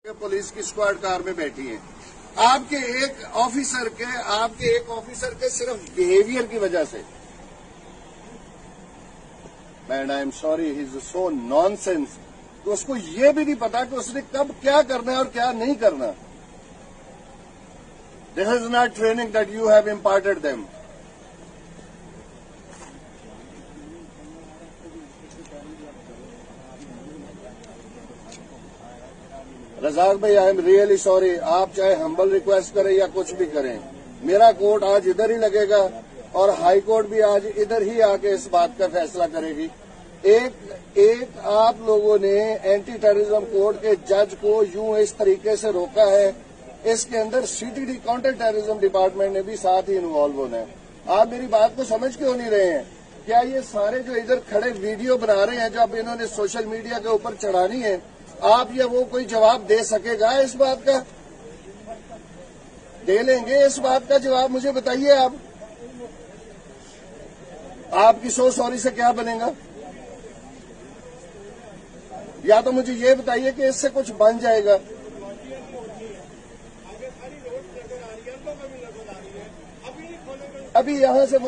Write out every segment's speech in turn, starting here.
Police की squad car में बैठी है। आपके एक ऑफिसर के सिर्फ बिहेवियर की वजह से, and I am sorry, he is so nonsense, तो उसको ये भी नहीं पता कि उसने कब क्या करना है और क्या नहीं करना। This is not training that you have imparted them. Razak भाई, आई एम रियली सॉरी। आप चाहे हम्बल रिक्वेस्ट करें या कुछ भी करें, मेरा कोर्ट आज इधर ही लगेगा और हाई कोर्ट भी आज इधर ही आके इस बात का फैसला करेगी। एक आप लोगों ने एंटी टेररिज्म कोर्ट के जज को यूं इस तरीके से रोका है, इसके अंदर सीटीडी काउंटर टेररिज्म डिपार्टमेंट ने भी साथ ही इन्वॉल्व होना है। आप मेरी बात को समझ क्यों नहीं रहे हैं? क्या ये सारे जो इधर खड़े वीडियो बना रहे हैं, जो अब इन्होंने सोशल मीडिया के ऊपर चढ़ानी है, आप या वो कोई जवाब दे सकेगा इस बात का? दे लेंगे इस बात का जवाब? मुझे बताइए आप। आपकी सॉरी से क्या बनेगा? या तो मुझे ये बताइए कि इससे कुछ बन जाएगा। अभी यहां से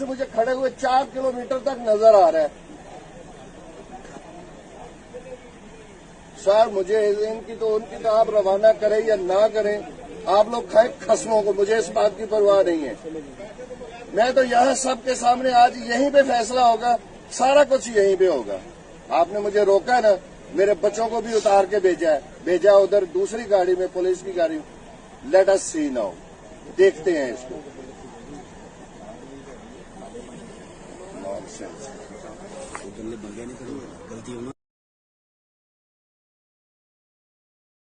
मुझे खड़े हुए 4 किलोमीटर तक नजर आ रहा है। सर, मुझे उनकी तो आप रवाना करें या ना करें, आप लोग खाए खस्मों को, मुझे इस बात की परवाह नहीं है। मैं तो यहाँ सबके सामने आज यहीं पे फैसला होगा, सारा कुछ यहीं पे होगा। आपने मुझे रोका है ना, मेरे बच्चों को भी उतार के भेजा उधर दूसरी गाड़ी में, पुलिस की गाड़ी। लेट अस सी नाउ, देखते हैं इसको। नॉनसेंस।